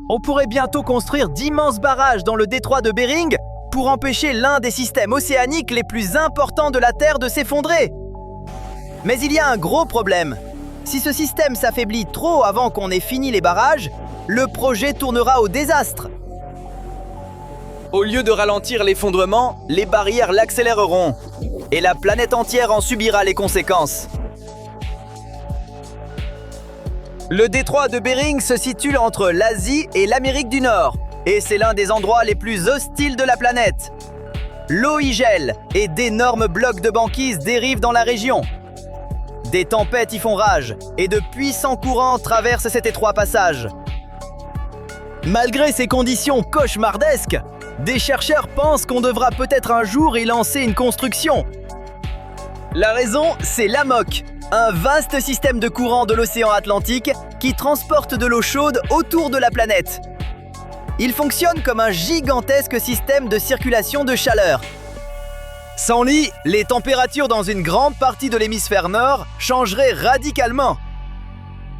On pourrait bientôt construire d'immenses barrages dans le détroit de Bering pour empêcher l'un des systèmes océaniques les plus importants de la Terre de s'effondrer. Mais il y a un gros problème. Si ce système s'affaiblit trop avant qu'on ait fini les barrages, le projet tournera au désastre. Au lieu de ralentir l'effondrement, les barrières l'accéléreront. Et la planète entière en subira les conséquences. Le détroit de Bering se situe entre l'Asie et l'Amérique du Nord. Et c'est l'un des endroits les plus hostiles de la planète. L'eau y gèle et d'énormes blocs de banquise dérivent dans la région. Des tempêtes y font rage et de puissants courants traversent cet étroit passage. Malgré ces conditions cauchemardesques, des chercheurs pensent qu'on devra peut-être un jour y lancer une construction. La raison, c'est l'AMOC, un vaste système de courant de l'océan Atlantique qui transporte de l'eau chaude autour de la planète. Il fonctionne comme un gigantesque système de circulation de chaleur. Sans lui, les températures dans une grande partie de l'hémisphère nord changeraient radicalement.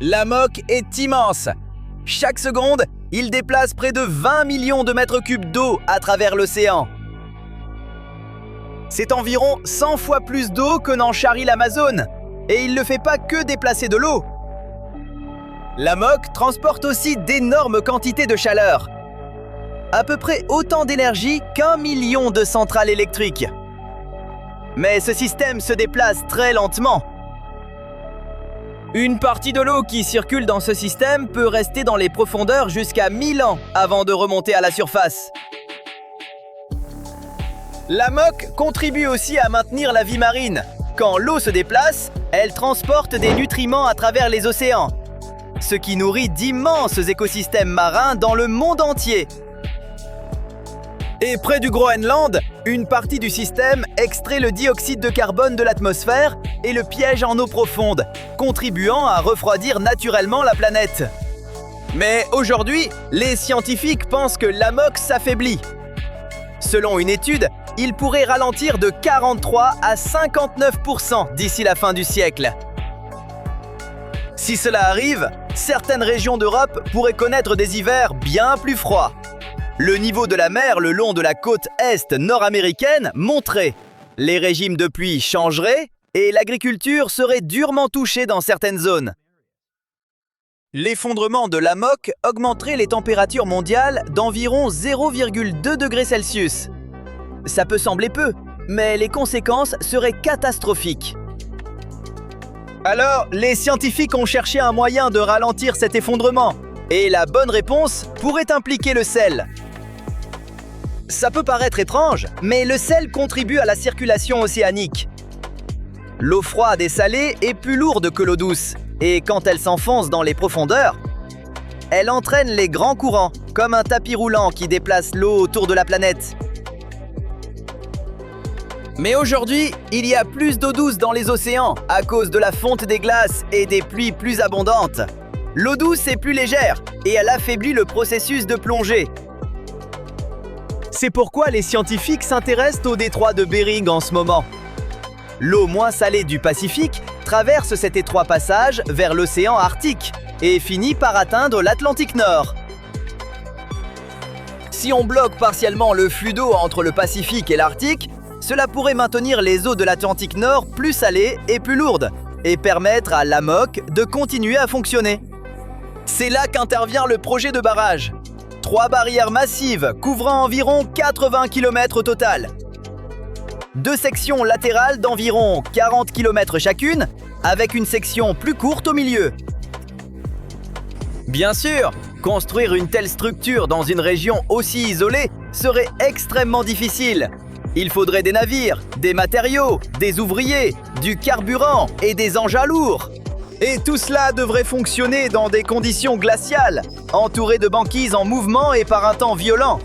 L'AMOC est immense. Chaque seconde, il déplace près de 20 millions de mètres cubes d'eau à travers l'océan. C'est environ 100 fois plus d'eau que n'en charrie l'Amazone. Et il ne fait pas que déplacer de l'eau. L'AMOC transporte aussi d'énormes quantités de chaleur. À peu près autant d'énergie qu'1 million de centrales électriques. Mais ce système se déplace très lentement. Une partie de l'eau qui circule dans ce système peut rester dans les profondeurs jusqu'à 1000 ans avant de remonter à la surface. L'AMOC contribue aussi à maintenir la vie marine. Quand l'eau se déplace, elle transporte des nutriments à travers les océans, ce qui nourrit d'immenses écosystèmes marins dans le monde entier. Et près du Groenland, une partie du système extrait le dioxyde de carbone de l'atmosphère et le piège en eau profonde, contribuant à refroidir naturellement la planète. Mais aujourd'hui, les scientifiques pensent que l'AMOC s'affaiblit. Selon une étude, il pourrait ralentir de 43 à 59% d'ici la fin du siècle. Si cela arrive, certaines régions d'Europe pourraient connaître des hivers bien plus froids. Le niveau de la mer le long de la côte est nord-américaine monterait. Les régimes de pluie changeraient et l'agriculture serait durement touchée dans certaines zones. L'effondrement de l'AMOC augmenterait les températures mondiales d'environ 0,2 degrés Celsius. Ça peut sembler peu, mais les conséquences seraient catastrophiques. Alors, les scientifiques ont cherché un moyen de ralentir cet effondrement. Et la bonne réponse pourrait impliquer le sel. Ça peut paraître étrange, mais le sel contribue à la circulation océanique. L'eau froide et salée est plus lourde que l'eau douce, et quand elle s'enfonce dans les profondeurs, elle entraîne les grands courants, comme un tapis roulant qui déplace l'eau autour de la planète. Mais aujourd'hui, il y a plus d'eau douce dans les océans à cause de la fonte des glaces et des pluies plus abondantes. L'eau douce est plus légère et elle affaiblit le processus de plongée. C'est pourquoi les scientifiques s'intéressent au détroit de Bering en ce moment. L'eau moins salée du Pacifique traverse cet étroit passage vers l'océan Arctique et finit par atteindre l'Atlantique Nord. Si on bloque partiellement le flux d'eau entre le Pacifique et l'Arctique, cela pourrait maintenir les eaux de l'Atlantique Nord plus salées et plus lourdes et permettre à l'AMOC de continuer à fonctionner. C'est là qu'intervient le projet de barrage. 3 barrières massives couvrant environ 80 km au total. 2 sections latérales d'environ 40 km chacune, avec une section plus courte au milieu. Bien sûr, construire une telle structure dans une région aussi isolée serait extrêmement difficile. Il faudrait des navires, des matériaux, des ouvriers, du carburant et des engins lourds. Et tout cela devrait fonctionner dans des conditions glaciales, entouré de banquises en mouvement et par un temps violent.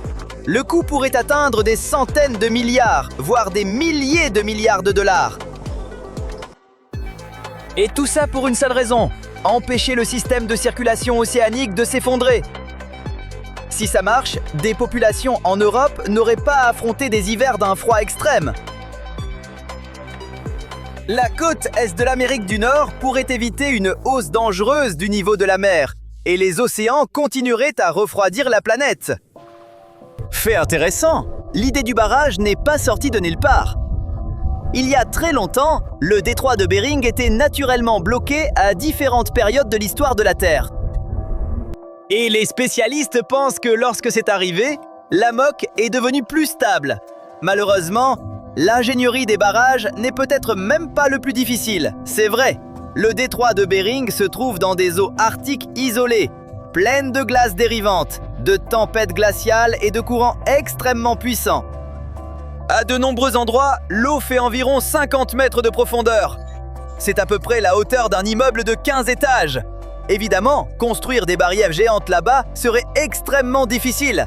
Le coût pourrait atteindre des centaines de milliards, voire des milliers de milliards de dollars. Et tout ça pour une seule raison, empêcher le système de circulation océanique de s'effondrer. Si ça marche, des populations en Europe n'auraient pas à affronter des hivers d'un froid extrême. La côte est de l'Amérique du Nord pourrait éviter une hausse dangereuse du niveau de la mer et les océans continueraient à refroidir la planète. Fait intéressant, l'idée du barrage n'est pas sortie de nulle part. Il y a très longtemps, le détroit de Bering était naturellement bloqué à différentes périodes de l'histoire de la Terre. Et les spécialistes pensent que lorsque c'est arrivé, la moque est devenue plus stable. Malheureusement, l'ingénierie des barrages n'est peut-être même pas le plus difficile, c'est vrai. Le détroit de Bering se trouve dans des eaux arctiques isolées, pleines de glace dérivantes, de tempêtes glaciales et de courants extrêmement puissants. À de nombreux endroits, l'eau fait environ 50 mètres de profondeur. C'est à peu près la hauteur d'un immeuble de 15 étages. Évidemment, construire des barrières géantes là-bas serait extrêmement difficile.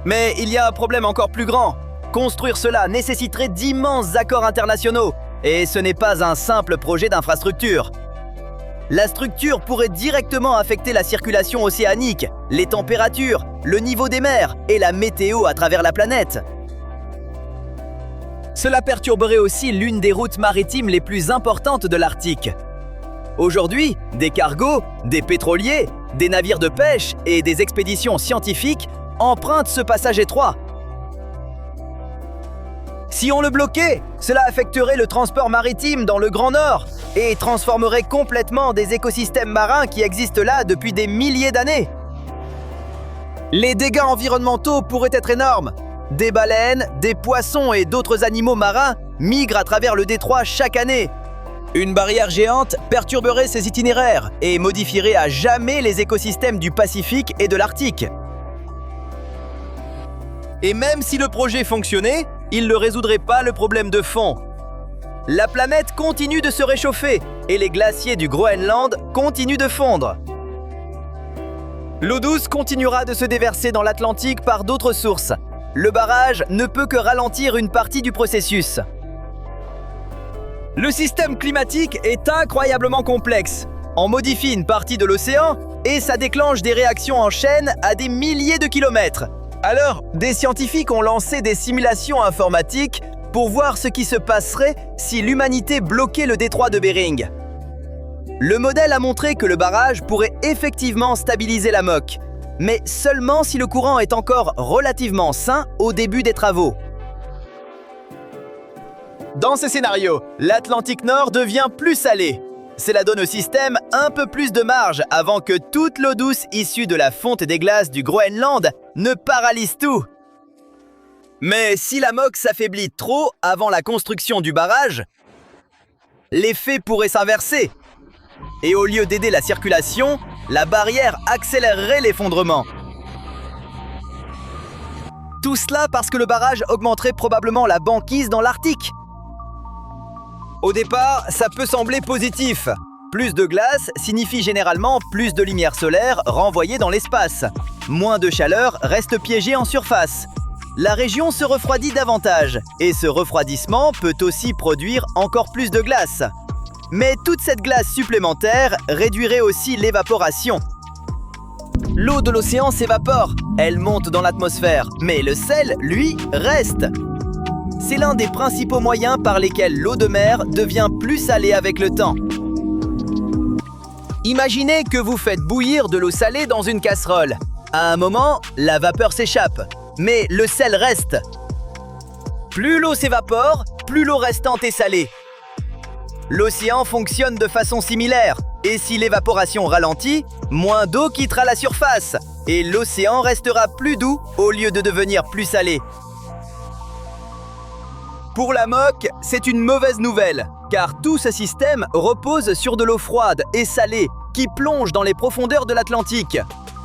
Mais il y a un problème encore plus grand. Construire cela nécessiterait d'immenses accords internationaux, et ce n'est pas un simple projet d'infrastructure. La structure pourrait directement affecter la circulation océanique, les températures, le niveau des mers et la météo à travers la planète. Cela perturberait aussi l'une des routes maritimes les plus importantes de l'Arctique. Aujourd'hui, des cargos, des pétroliers, des navires de pêche et des expéditions scientifiques empruntent ce passage étroit. Si on le bloquait, cela affecterait le transport maritime dans le Grand Nord et transformerait complètement des écosystèmes marins qui existent là depuis des milliers d'années. Les dégâts environnementaux pourraient être énormes. Des baleines, des poissons et d'autres animaux marins migrent à travers le détroit chaque année. Une barrière géante perturberait ces itinéraires et modifierait à jamais les écosystèmes du Pacifique et de l'Arctique. Et même si le projet fonctionnait, il ne résoudrait pas le problème de fond. La planète continue de se réchauffer et les glaciers du Groenland continuent de fondre. L'eau douce continuera de se déverser dans l'Atlantique par d'autres sources. Le barrage ne peut que ralentir une partie du processus. Le système climatique est incroyablement complexe. On modifie une partie de l'océan et ça déclenche des réactions en chaîne à des milliers de kilomètres. Alors, des scientifiques ont lancé des simulations informatiques pour voir ce qui se passerait si l'humanité bloquait le détroit de Bering. Le modèle a montré que le barrage pourrait effectivement stabiliser la moque, mais seulement si le courant est encore relativement sain au début des travaux. Dans ce scénario, l'Atlantique Nord devient plus salé. Cela donne au système un peu plus de marge avant que toute l'eau douce issue de la fonte des glaces du Groenland ne paralyse tout. Mais si la moque s'affaiblit trop avant la construction du barrage, l'effet pourrait s'inverser. Et au lieu d'aider la circulation, la barrière accélérerait l'effondrement. Tout cela parce que le barrage augmenterait probablement la banquise dans l'Arctique. Au départ, ça peut sembler positif. Plus de glace signifie généralement plus de lumière solaire renvoyée dans l'espace. Moins de chaleur reste piégée en surface. La région se refroidit davantage, et ce refroidissement peut aussi produire encore plus de glace. Mais toute cette glace supplémentaire réduirait aussi l'évaporation. L'eau de l'océan s'évapore, elle monte dans l'atmosphère, mais le sel, lui, reste. C'est l'un des principaux moyens par lesquels l'eau de mer devient plus salée avec le temps. Imaginez que vous faites bouillir de l'eau salée dans une casserole. À un moment, la vapeur s'échappe, mais le sel reste. Plus l'eau s'évapore, plus l'eau restante est salée. L'océan fonctionne de façon similaire, et si l'évaporation ralentit, moins d'eau quittera la surface, et l'océan restera plus doux au lieu de devenir plus salé. Pour la moque, c'est une mauvaise nouvelle, car tout ce système repose sur de l'eau froide et salée qui plonge dans les profondeurs de l'Atlantique.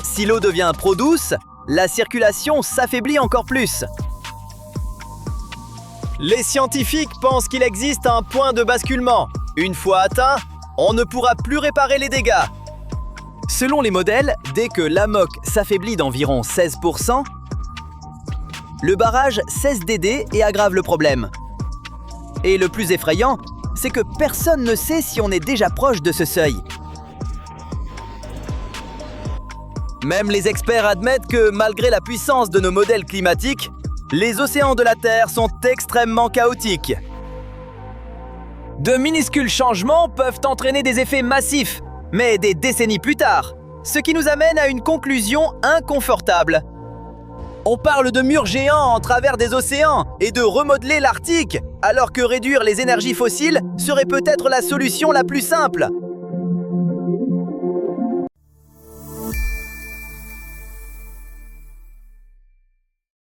Si l'eau devient trop douce, la circulation s'affaiblit encore plus. Les scientifiques pensent qu'il existe un point de basculement. Une fois atteint, on ne pourra plus réparer les dégâts. Selon les modèles, dès que la moque s'affaiblit d'environ 16%, le barrage cesse d'aider et aggrave le problème. Et le plus effrayant, c'est que personne ne sait si on est déjà proche de ce seuil. Même les experts admettent que malgré la puissance de nos modèles climatiques, les océans de la Terre sont extrêmement chaotiques. De minuscules changements peuvent entraîner des effets massifs, mais des décennies plus tard, ce qui nous amène à une conclusion inconfortable. On parle de murs géants en travers des océans et de remodeler l'Arctique, alors que réduire les énergies fossiles serait peut-être la solution la plus simple.